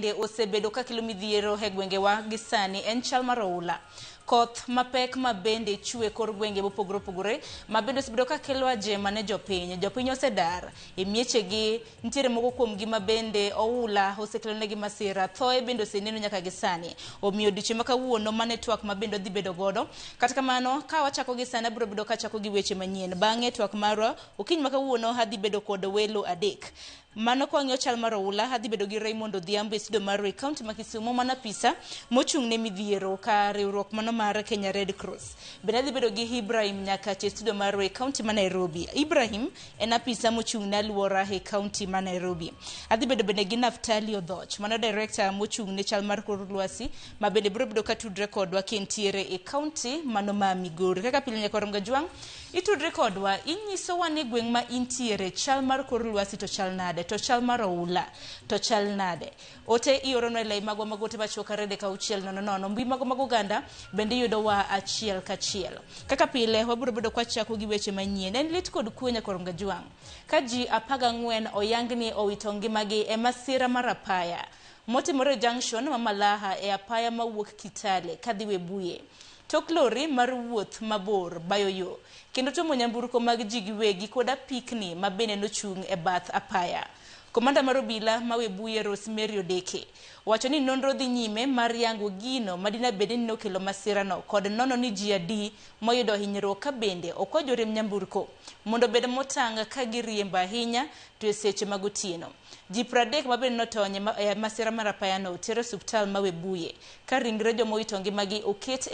osebedo ka kelo midhiero e gwengewa gi sani en chal mar oula. Koth mapek mabende chwe kor gwenge mopogore opogore mabende osebedo ka kelo ajema ne jopiny. Jopiny osedar e miechegi, nitiere moko kuomgi mabende oula osekelo negi masira, thoe bende oseneno nyaka gi sani. Omiyo odiochieng' ma kawuono mane twak mabende odhi bedo godo. Kata kamano ka wachako gi sani abiro bedo ka chako gi weche manyien. Bang'e twak marwa okinyi ma kawuono adhi bedo kod welo adek. Mano kwang'yo chal mar oula adhi bedo gi Raymond Odhiambo e studio mar kaunti ma Kisumu, mana pisa mochung' ne midhiero ka riwruok mano mar Kenya Red Cross. Bende adhi bedo gi Ibrahim Nyakache e studio mar kaunti ma Nairobi. Ibrahim en apisa mochung' ne alwora e kaunti ma Nairobi. Adhi bedo bende gi Naftali Odhoch, mano director mochung' ne chal mar kor lwasi, ma bende biro bedo ka tudre kodwa kentiere e kaunti mano ma Migori. Kaka pile nyaka Romga Jwang' itudre kodwa, inyisowa ni gweng' ma intiere chal mar kor lwasi to chal nade, to chal mar oula to chal nade. Ote iorono e lai magwa magote machoka rede ka uchiel nono. Mbi magwa magoganda bende yudo wa achiel kachiel. Kaka pile waburo bedo kwa chako gi weche manyien. En lit kod kwe nyaka Romga Jwang'. Ka ji 14 oyangni owito ngimagi e masira mar apaya motimore junction ma Malaha e apaya mawuok Kitale kadhi Webuye. Tok lori mar wuoth mabor bayo yo kendo tomo nyamburko mag ji giwegi koda pikni mabende nochung' e bath apaya. Komanda mar obila ma Webuye Rosemary Odeke wacho ni nonro dhi nyime mar yango gino madina bende ni nokelo masira no kod nono ni ji adi moyudo hinyruok ka bende okojorem nyamburko mondo bed motang' ka giriembo ahinya to e seche mag otieno. Ji 30 mabende notonye masira mar apaya no tero osuptal ma Webuye ka ringre joma owito ngimagi oket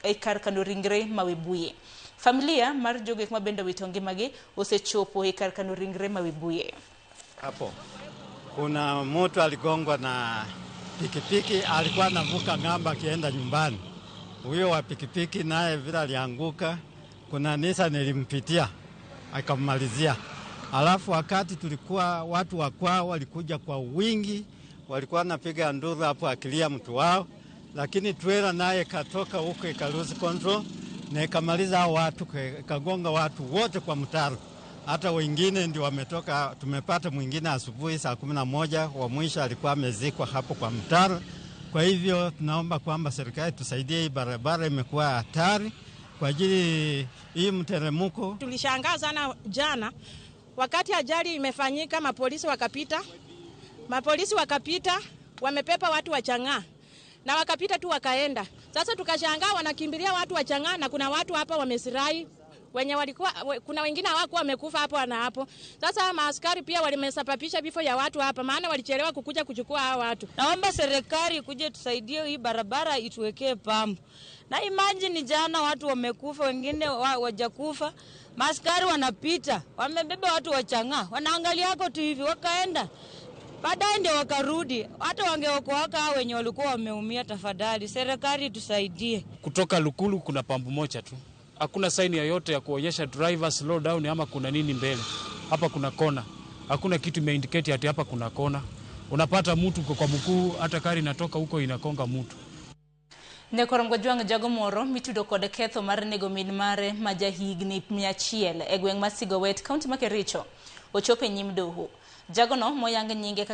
e kar kano ringre ma Webuye. Familia mar jogek mabende owito ngimagi osechopo e kar kano ringre ma Webuye. Hapo kuna mtu aligongwa na pikipiki, alikuwa anavuka ng'amba akienda nyumbani. Huyo wa pikipiki naye vile alianguka, kuna Nissan nilimpitia akamalizia. Alafu wakati tulikuwa watu wa kwao walikuja kwa wingi, walikuwa napiga nduru hapo akilia mtu wao, lakini trailer naye katoka huko ikaluzi control na ikamaliza hao watu, kagonga watu wote kwa mtaro. Hata wengine ndio wametoka, tumepata mwingine asubuhi saa 11 wa mwisho alikuwa amezikwa hapo kwa mtaro. Kwa hivyo tunaomba kwamba serikali tusaidie, hii barabara imekuwa hatari kwa ajili hii mteremko. Tulishangaa sana jana wakati ajali imefanyika, mapolisi wakapita wamepepa watu wa Chang'aa na wakapita tu wakaenda. Sasa tukashangaa wanakimbilia watu wa Chang'aa na kuna watu hapa wamesirai wenye walikuwa, kuna wengine hawakuwa wamekufa hapo na hapo. Sasa maaskari pia walimesababisha vifo ya watu hapa, maana walichelewa kukuja kuchukua hao watu. Naomba serikali kuje tusaidie hii barabara ituwekee pambo. Na imagine jana watu wamekufa, wengine wajakufa. Maaskari wanapita, wamebeba watu wa Chang'aa, wanaangalia hako tu hivi wakaenda. Baadaye ndio wakarudi. Hata wangeokoa hao wenye walikuwa wameumia. Tafadhali serikali tusaidie. Kutoka Lukulu kuna pambo moja tu. Hakuna saini yoyote ya kuonyesha driver slow down ama kuna nini mbele. Hapa kuna kona. Hakuna kitu imeindicate ati hapa kuna kona. Unapata mtu kwa mkuu, hata kari inatoka huko inakonga mtu. Nyaka Romga Jwang' jago moro mitudo kod ketho mar nego min mare ma jahigni 100 e gweng' ma Sigowet, kaunti ma Kericho ochopo e nyim doho. Jagono moyang nyinge kaka